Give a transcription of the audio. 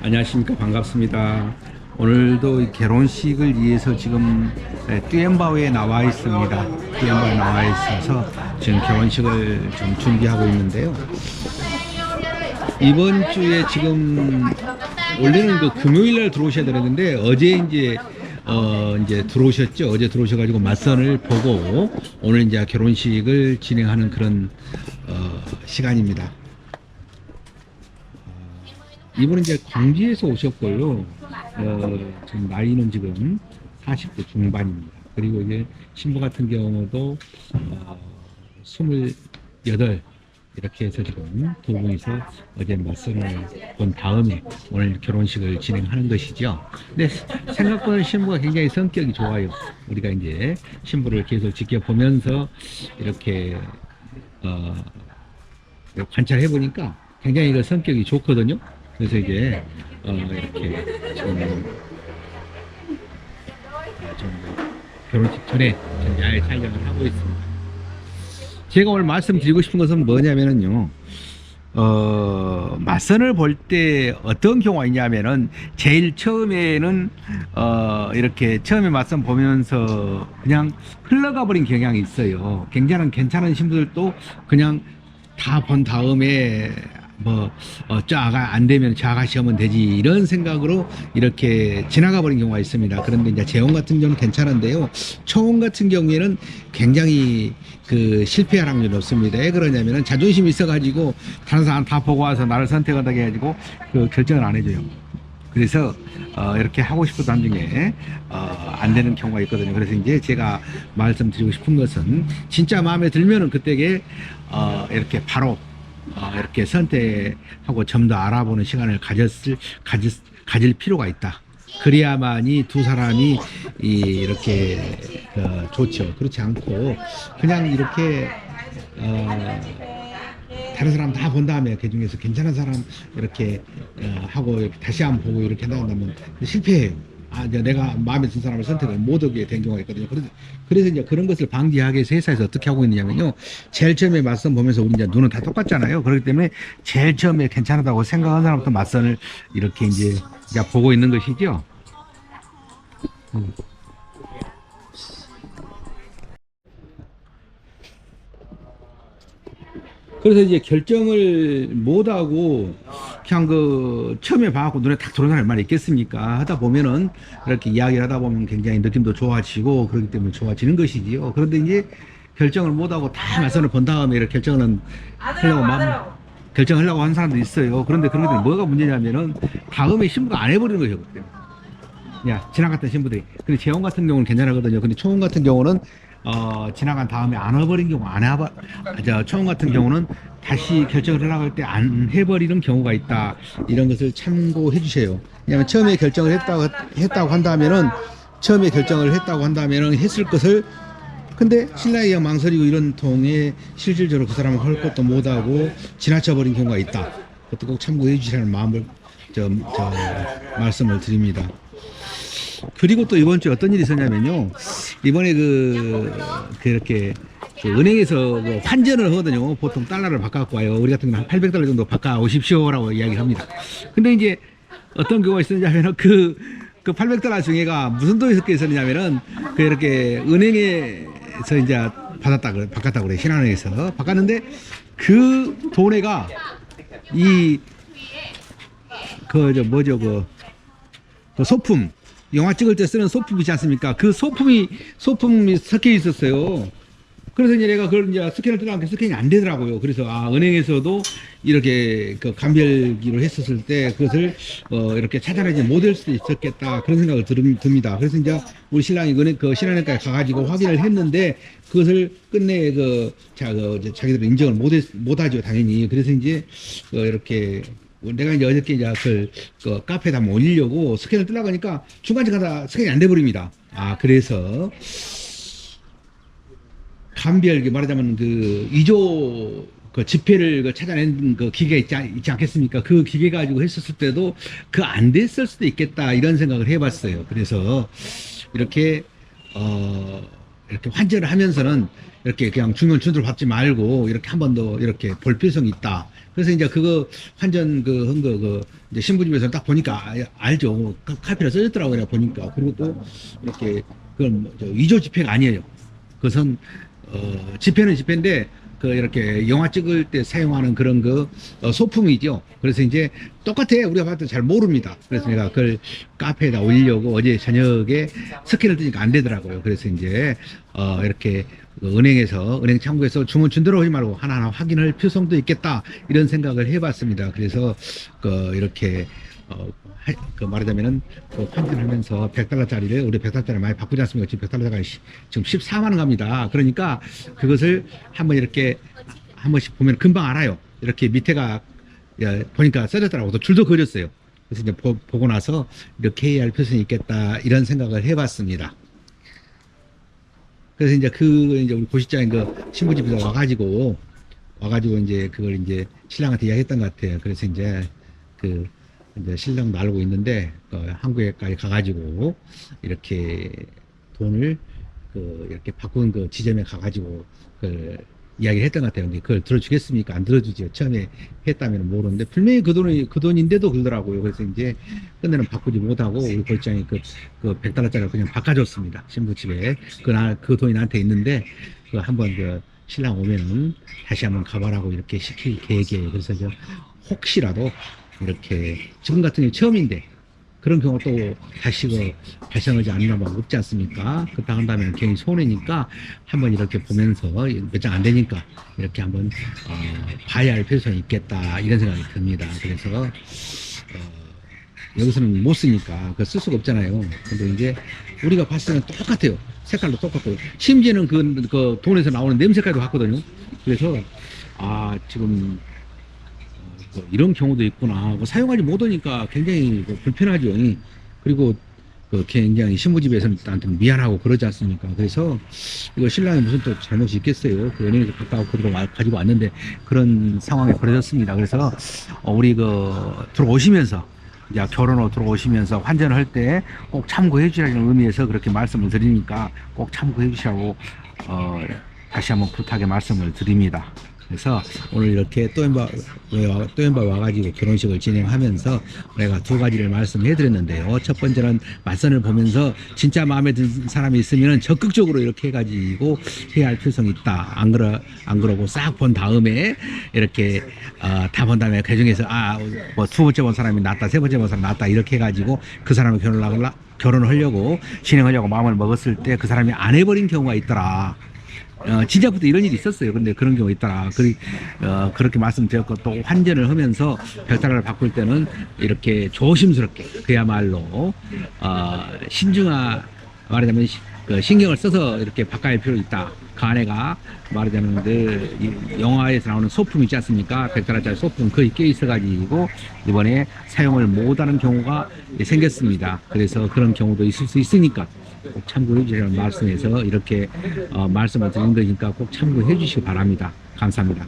안녕하십니까. 반갑습니다. 오늘도 결혼식을 위해서 지금 뚜엠바오에 나와 있습니다. 뚜엠바오에 나와 있어서 지금 결혼식을 좀 준비하고 있는데요. 이번 주에 지금 원래는 그 금요일 날 들어오셔야 되는데 어제 이제 들어오셨죠. 어제 들어오셔가지고 맞선을 보고 오늘 이제 결혼식을 진행하는 그런 시간입니다. 이분은 이제 광주에서 오셨고요. 지금 나이는 지금 40대 중반입니다. 그리고 이제 신부 같은 경우도 28 이렇게 해서 지금 두 분이서 어제 맞선을 본 다음에 오늘 결혼식을 진행하는 것이죠. 근데 생각보다 신부가 굉장히 성격이 좋아요. 우리가 이제 신부를 계속 지켜보면서 이렇게 관찰해 보니까 굉장히 그 성격이 좋거든요. 그래서 이제 이렇게 지금 결혼식 전에 야외 촬영을 하고 있습니다. 제가 오늘 말씀드리고 싶은 것은 뭐냐면요. 맞선을 볼 때 어떤 경우가 있냐면은 제일 처음에는 이렇게 처음에 맞선 보면서 그냥 흘러가 버린 경향이 있어요. 굉장히 괜찮은 신부들도 그냥 다 본 다음에 짜가 안 되면 저 아가씨 하면 되지 이런 생각으로 이렇게 지나가 버린 경우가 있습니다. 그런데 이제 재혼 같은 경우는 괜찮은데요. 초혼 같은 경우에는 굉장히 그 실패할 확률이 높습니다. 왜 그러냐면은 자존심이 있어가지고 다른 사람 다 보고 와서 나를 선택하게 해가지고 그 결정을 안 해줘요. 그래서 이렇게 하고 싶어도 나중에 안 되는 경우가 있거든요. 그래서 이제 제가 말씀드리고 싶은 것은 진짜 마음에 들면은 그때에 이렇게 바로 이렇게 선택하고 좀 더 알아보는 시간을 가질 필요가 있다. 그래야만이 두 사람이 이렇게 좋죠. 그렇지 않고 그냥 이렇게 다른 사람 다 본 다음에 그 중에서 괜찮은 사람 이렇게 하고 이렇게 다시 한번 보고 이렇게 나온다면 실패해요. 이제 내가 마음에 든 사람을 선택을 못하게 된 경우가 있거든요. 그래서 이제 그런 것을 방지하기 위해서 회사에서 어떻게 하고 있느냐면요. 제일 처음에 맞선 보면서 우리 이제 눈은 다 똑같잖아요. 그렇기 때문에 제일 처음에 괜찮다고 생각한 사람부터 맞선을 이렇게 이제 보고 있는 것이죠. 그래서 이제 결정을 못하고 그냥 처음에 봐갖고 눈에 탁 들어오는 사람이 많이 있겠습니까? 하다 보면은 이렇게 이야기를 하다 보면 굉장히 느낌도 좋아지고 그렇기 때문에 좋아지는 것이지요. 그런데 이제 결정을 못하고 다 맞선을 본 다음에 이렇게 결정하려고 하는 사람도 있어요. 그런데 그런 것들이 뭐가 문제냐면은 다음에 신부가 안 해버리는 거죠. 지나갔던 신부들이. 근데 재혼 같은 경우는 괜찮거든요. 근데 초혼 같은 경우는 지나간 다음에 안 해버린 경우, 초혼 같은 경우는 다시 결정을 하려고 할 때 안 해버리는 경우가 있다. 이런 것을 참고해 주세요. 왜냐면 처음에 결정을 했다고 한다면은, 했을 것을, 근데 신랑이 망설이고 이런 통에 실질적으로 그 사람을 할 것도 못하고 지나쳐버린 경우가 있다. 그것도 꼭 참고해 주시라는 마음을, 말씀을 드립니다. 그리고 또 이번 주에 어떤 일이 있었냐면요. 이번에 이렇게 은행에서 환전을 하거든요. 보통 달러를 바꿔갖고 와요. 우리 같은 경우는 한 $800 정도 바꿔 오십시오라고 이야기를 합니다. 근데 이제 어떤 경우가 있었냐면은 그 $800 중에가 무슨 돈이 섞여 있었냐면은 이렇게 은행에서 이제 바꿨다고 그래. 신한은행에서 바꿨는데 그 돈에가 소품, 영화 찍을 때 쓰는 소품이지 않습니까? 그 소품이 섞여 있었어요. 그래서 이제 내가 그걸 이제 스캔을 뜨라는데 스캔이 안 되더라고요. 그래서 은행에서도 이렇게 감별기로 했었을 때 그것을 이렇게 찾아내지 못할 수도 있었겠다 그런 생각을 듭니다. 그래서 이제 우리 신랑이 신한은행까지 가가지고 확인을 했는데 그것을 끝내 자기들은 인정을 못하죠 당연히. 그래서 이제 이렇게 내가 이제 어저께 카페에다 한번 올리려고 스캔을 뜨려고 하니까 중간중간 스캔이 안 돼버립니다. 그래서 감별기 말하자면 위조 지폐를 찾아낸 기계가 있지 않겠습니까? 그 기계 가지고 했었을 때도 안 됐을 수도 있겠다 이런 생각을 해봤어요. 그래서 이렇게 이렇게 환전을 하면서는 이렇게 그냥 중간 준도를 받지 말고 이렇게 한 번 더 이렇게 볼 필요성이 있다. 그래서 이제 그거 환전 이제 신부집에서 딱 보니까 알죠. 카피가 써졌더라고요. 내가 보니까. 그리고 또 이렇게 그건 뭐 위조 지폐가 아니에요. 그것은 지폐는 지폐인데 그 이렇게 영화 찍을 때 사용하는 그런 소품이죠. 그래서 이제 똑같아. 우리가 봤을 때 잘 모릅니다. 그래서 내가 그걸 카페에다 올리려고 어제 저녁에 스캔을 뜨니까 안 되더라고요. 그래서 이제 이렇게 은행에서 은행 창구에서 주문 준대로 하지 말고 하나하나 확인할 필요성도 있겠다 이런 생각을 해봤습니다. 그래서 이렇게 말하자면은 환전하면서 $100짜리를 우리 $100짜리 많이 바꾸지 않습니까? 지금 $100짜리가 지금 14만 원 갑니다. 그러니까 그것을 한번 이렇게 한 번씩 보면 금방 알아요. 이렇게 밑에가 보니까 써졌더라고요. 또 줄도 그렸어요. 그래서 이제 보고 나서 이렇게 해야 할 필요성이 있겠다 이런 생각을 해봤습니다. 그래서 이제 이제 우리 고시장인 신부집에서 와가지고 이제 그걸 이제 신랑한테 이야기했던 것 같아요. 그래서 이제 이제 신랑도 알고 있는데 한국에까지 가가지고 이렇게 돈을 이렇게 바꾼 지점에 가가지고 이야기를 했던 것 같아요. 근데 그걸 들어주겠습니까? 안 들어주죠. 처음에 했다면 모르는데 분명히 그 돈인데도 그러더라고요. 그래서 이제 끝내는 바꾸지 못하고 우리 고시장이 $100짜리를 그냥 바꿔줬습니다. 신부집에 그 돈이 나한테 있는데 한번 신랑 오면은 다시 한번 가봐라고 이렇게 시킬 계획이에요. 그래서 혹시라도 이렇게 지금 같은 경우 처음인데 그런 경우 또 다시 발생하지 않는 방 없지 않습니까? 그렇다 한다면 괜히 손해니까 한번 이렇게 보면서 몇 장 안 되니까 이렇게 한번 봐야 할 필요성이 있겠다 이런 생각이 듭니다. 그래서 여기서는 못 쓰니까 쓸 수가 없잖아요. 근데 이제 우리가 봤을 때는 똑같아요. 색깔도 똑같고 심지어는 그 돈에서 나오는 냄새까지도 같거든요. 그래서 지금 이런 경우도 있구나. 사용하지 못하니까 굉장히 불편하죠. 그리고 굉장히 신부집에서는 나한테 미안하고 그러지 않습니까? 그래서 이거 신랑이 무슨 또 잘못이 있겠어요. 은행에서 가지고 왔는데 그런 상황에 벌어졌습니다. 그래서 우리 들어오시면서 이제 결혼으로 들어오시면서 환전을 할 때 꼭 참고해 주시라는 의미에서 그렇게 말씀을 드리니까 꼭 참고해 주시라고 다시 한번 부탁의 말씀을 드립니다. 그래서 오늘 이렇게 또연바 와가지고 결혼식을 진행하면서 내가 두 가지를 말씀해 드렸는데요. 첫 번째는 맞선을 보면서 진짜 마음에 든 사람이 있으면 적극적으로 이렇게 해가지고 해야 할 필요성이 있다. 안 그러고 싹 본 다음에 이렇게 다 본 다음에 그 중에서 뭐 두 번째 본 사람이 낫다, 세 번째 본 사람이 낫다 이렇게 해가지고 그 사람을 결혼을 하려고 진행하려고 마음을 먹었을 때 그 사람이 안 해버린 경우가 있더라. 진짜부터 이런 일이 있었어요. 근데 그런 경우가 있더라. 그렇게 말씀드렸고, 또 환전을 하면서 $100을 바꿀 때는 이렇게 조심스럽게, 그야말로, 말하자면, 신경을 써서 이렇게 바꿔야 할 필요가 있다. 그 안에가 말하자면, 영화에서 나오는 소품 있지 않습니까? $100짜리 소품 거의 껴 있어가지고, 이번에 사용을 못하는 경우가 생겼습니다. 그래서 그런 경우도 있을 수 있으니까, 꼭 참고해 주시라는 말씀에서 이렇게 말씀을 드린 거니까 꼭 참고해 주시기 바랍니다. 감사합니다.